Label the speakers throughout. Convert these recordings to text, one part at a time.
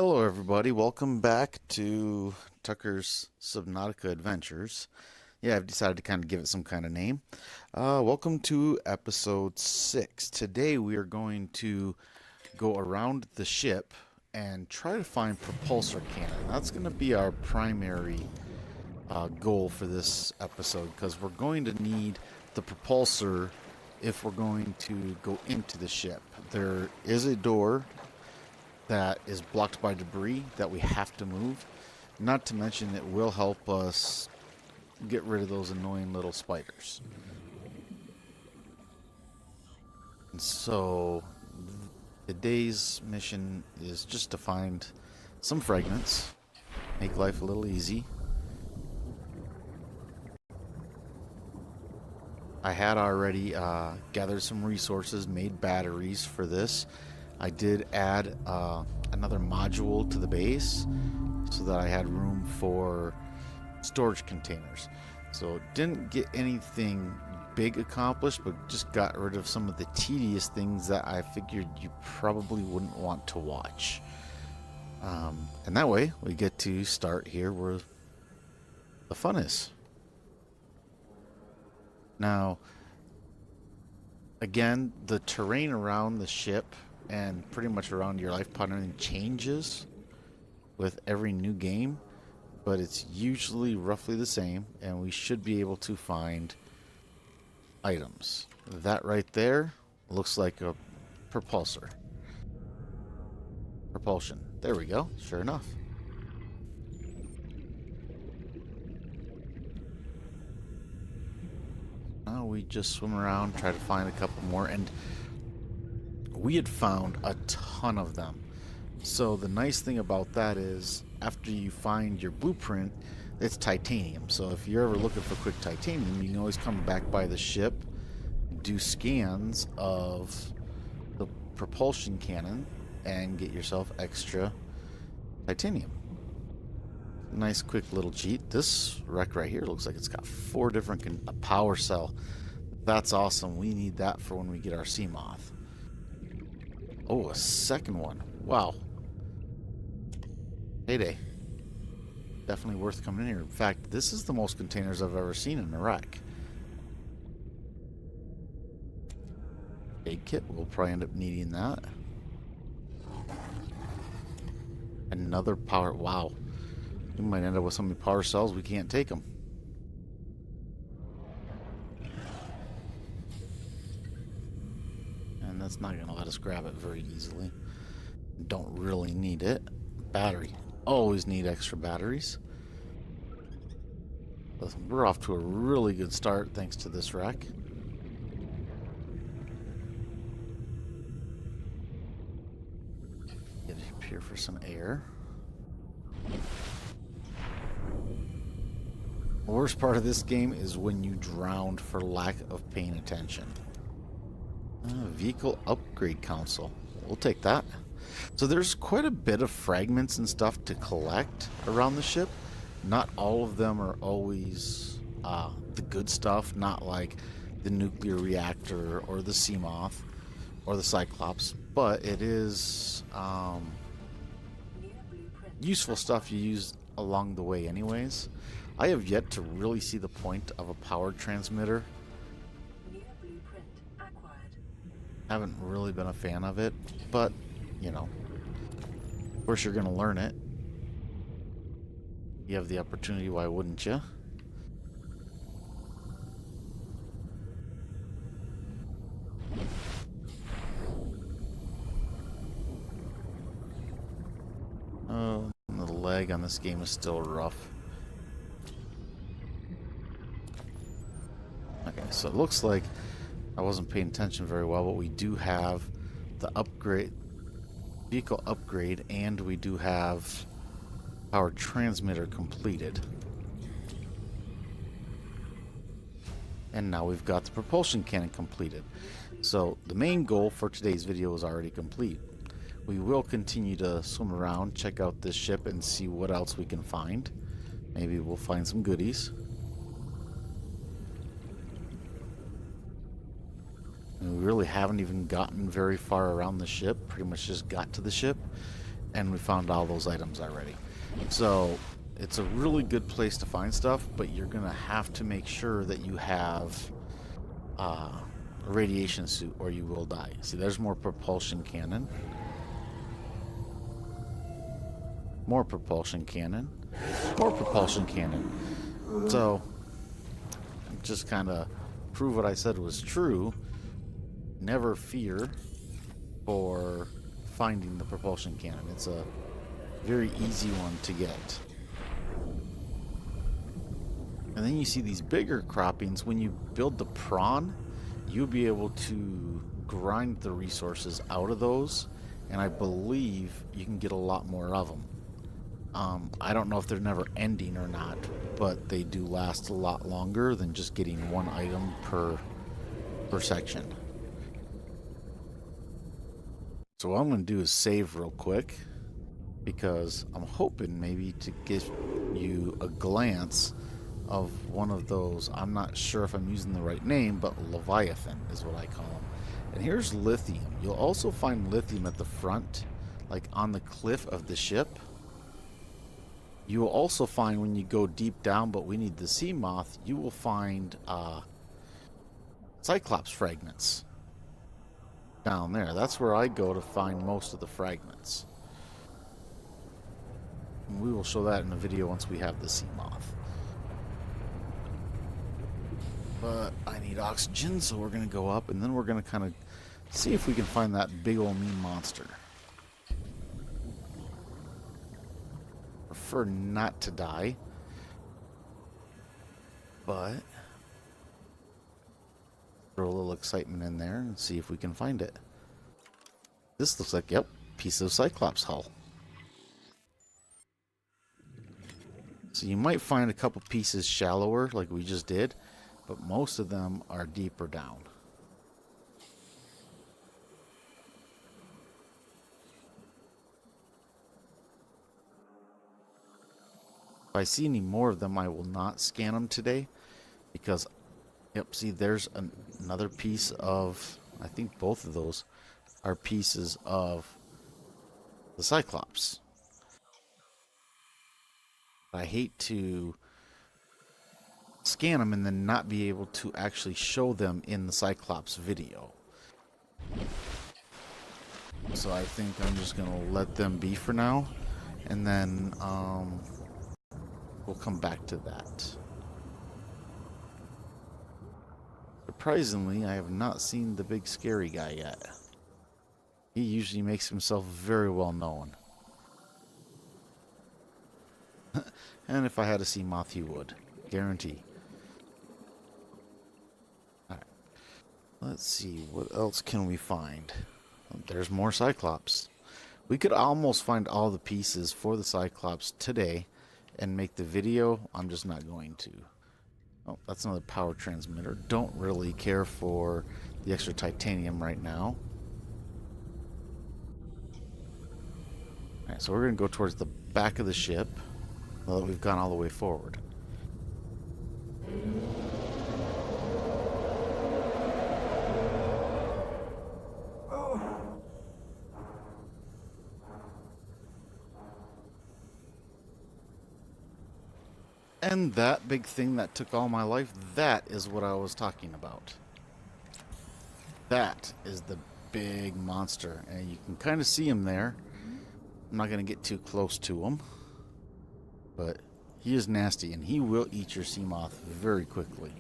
Speaker 1: Hello, everybody. Welcome back to Tucker's Subnautica Adventures. Yeah, I've decided to kind of give it some kind of name. Welcome to episode 6. Today we are going to go around the ship and try to find propulsor cannon. That's going to be our primary goal for this episode because we're going to need the propulsor if we're going to go into the ship. There is a door that is blocked by debris that we have to move. Not to mention it will help us get rid of those annoying little spiders. And so today's mission is just to find some fragments, make life a little easy. I had already gathered some resources, made batteries for this. I did add another module to the base so that I had room for storage containers. So didn't get anything big accomplished, but just got rid of some of the tedious things that I figured you probably wouldn't want to watch. And that way we get to start here where the fun is. Now, again, the terrain around the ship and pretty much around your life pattern changes with every new game, but it's usually roughly the same, and we should be able to find items. That right there looks like a propulsor. Propulsion. There we go. Sure enough. Now we just swim around, try to find a couple more, and we had found a ton of them. So the nice thing about that is after you find your blueprint, it's titanium. So if you're ever looking for quick titanium, you can always come back by the ship, do scans of the propulsion cannon, and get yourself extra titanium. Nice quick little cheat. This wreck right here looks like it's got 4 different a power cell. That's awesome. We need that for when we get our sea moth. Oh, a second one. Wow. Heyday. Definitely worth coming in here. In fact, this is the most containers I've ever seen in a wreck. Aid kit. We'll probably end up needing that. Another power. Wow. We might end up with so many power cells we can't take them. And that's not going to let us grab it very easily. Don't really need it. Battery. Always need extra batteries. We're off to a really good start thanks to this wreck. Get up here for some air. The worst part of this game is when you drown for lack of paying attention. Vehicle upgrade console. We'll take that. So there's quite a bit of fragments and stuff to collect around the ship. Not all of them are always the good stuff, not like the nuclear reactor or the sea moth or the cyclops, but it is useful stuff you use along the way anyways. I have yet to really see the point of a power transmitter. Haven't really been a fan of it, but, you know, of course you're going to learn it. You have the opportunity, why wouldn't you? Oh, the lag on this game is still rough. Okay, so it looks like I wasn't paying attention very well, but we do have the upgrade, vehicle upgrade, and we do have our transmitter completed. And now we've got the propulsion cannon completed. So the main goal for today's video is already complete. We will continue to swim around, check out this ship, and see what else we can find. Maybe we'll find some goodies. And we really haven't even gotten very far around the ship. Pretty much just got to the ship. and we found all those items already. So it's a really good place to find stuff, but you're gonna have to make sure that you have a radiation suit or you will die. See, there's more propulsion cannon. More propulsion cannon. More propulsion cannon. So just kind of prove what I said was true. Never fear for finding the propulsion cannon. It's a very easy one to get. And then you see these bigger croppings. When you build the prawn, you'll be able to grind the resources out of those, and I believe you can get a lot more of them. I don't know if they're never ending or not, but they do last a lot longer than just getting one item per section. So what I'm going to do is save real quick, because I'm hoping maybe to give you a glance of one of those. I'm not sure if I'm using the right name, but Leviathan is what I call them. And here's lithium. You'll also find lithium at the front, like on the cliff of the ship. You will also find when you go deep down, but we need the sea moth, you will find Cyclops fragments down there. That's where I go to find most of the fragments. And we will show that in a video once we have the sea moth. But I need oxygen, so we're going to go up, and then we're going to kind of see if we can find that big old mean monster. Prefer not to die, but throw a little excitement in there and see if we can find it. This looks like, yep, piece of Cyclops hull. So you might find a couple pieces shallower like we just did, but most of them are deeper down. If I see any more of them, I will not scan them today, because, yep, see, there's another piece of, I think both of those are pieces of the Cyclops. I hate to scan them and then not be able to actually show them in the Cyclops video. So I think I'm just going to let them be for now, and then we'll come back to that. Surprisingly, I have not seen the big scary guy yet. He usually makes himself very well known. And if I had a sea moth, he would. Guarantee. Alright. Let's see, what else can we find? There's more Cyclops. We could almost find all the pieces for the Cyclops today and make the video. I'm just not going to. Oh, that's another power transmitter. Don't really care for the extra titanium right now. Alright, so we're going to go towards the back of the ship now that we've gone all the way forward. And that big thing that took all my life, that is what I was talking about. That is the big monster, and you can kind of see him there. I'm not going to get too close to him, but he is nasty, and he will eat your sea moth very quickly.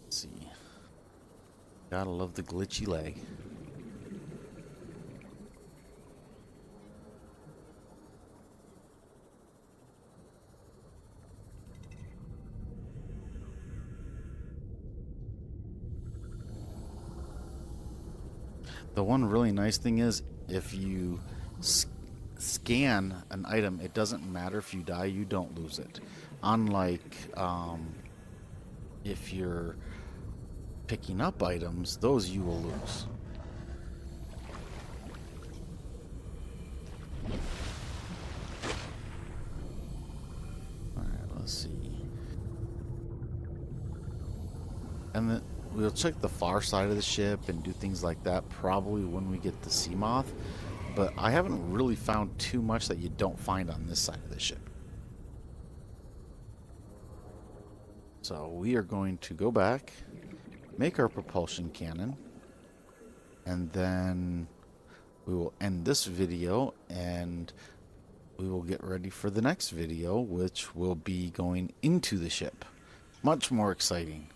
Speaker 1: Let's see. Gotta love the glitchy leg. The one really nice thing is, if you scan an item, it doesn't matter if you die, you don't lose it. Unlike if you're picking up items, those you will lose. we'll check the far side of the ship and do things like that probably when we get the sea moth, but I haven't really found too much that you don't find on this side of the ship. So we are going to go back, make our propulsion cannon, and then we will end this video and we will get ready for the next video, which will be going into the ship. Much more exciting.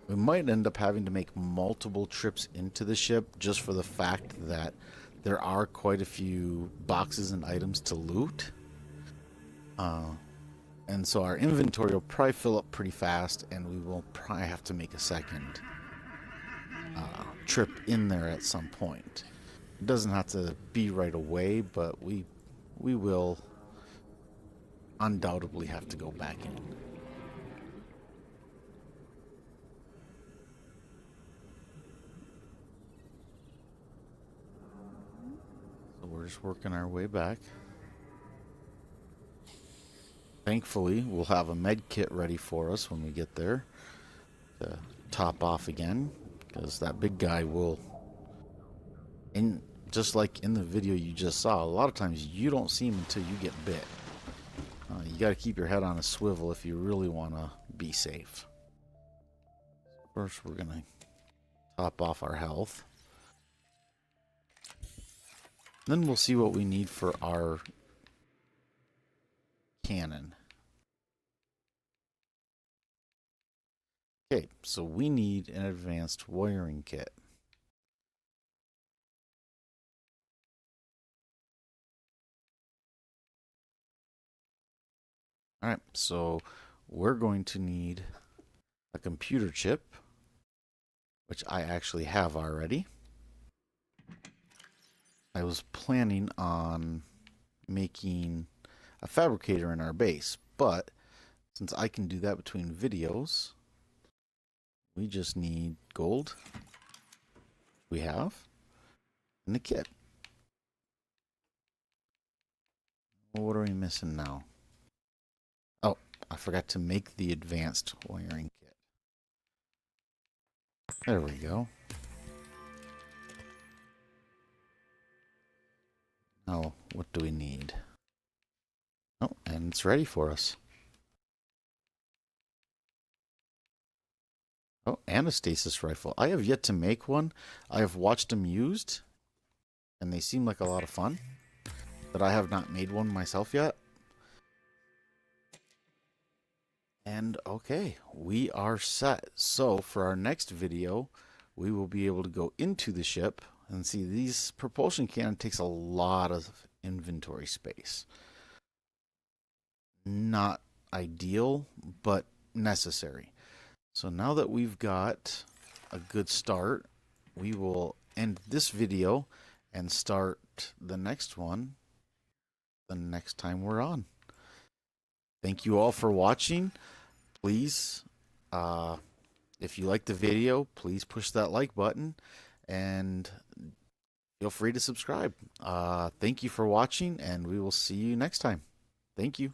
Speaker 1: We might end up having to make multiple trips into the ship just for the fact that there are quite a few boxes and items to loot. And so our inventory will probably fill up pretty fast, and we will probably have to make a second trip in there at some point. It doesn't have to be right away, but we will undoubtedly have to go back in. So we're just working our way back. Thankfully, we'll have a med kit ready for us when we get there to top off again, because that big guy will, and just like in the video you just saw, a lot of times you don't see him until you get bit. You got to keep your head on a swivel if you really want to be safe. First, we're going to top off our health. Then we'll see what we need for our cannon. Okay, so we need an advanced wiring kit. Alright, so we're going to need a computer chip, which I actually have already. I was planning on making a fabricator in our base, but since I can do that between videos, we just need gold. We have, and the kit. Well, what are we missing now? Oh, I forgot to make the advanced wiring kit. There we go. Now, what do we need? Oh, and it's ready for us. Oh, and a stasis rifle. I have yet to make one. I have watched them used, and they seem like a lot of fun, but I have not made one myself yet. And okay, we are set. So for our next video, we will be able to go into the ship and see these propulsion cannon takes a lot of inventory space. Not ideal, but necessary. So now that we've got a good start, we will end this video and start the next one the next time we're on. Thank you all for watching. Please, if you like the video, please push that like button and feel free to subscribe. Thank you for watching, and we will see you next time. Thank you.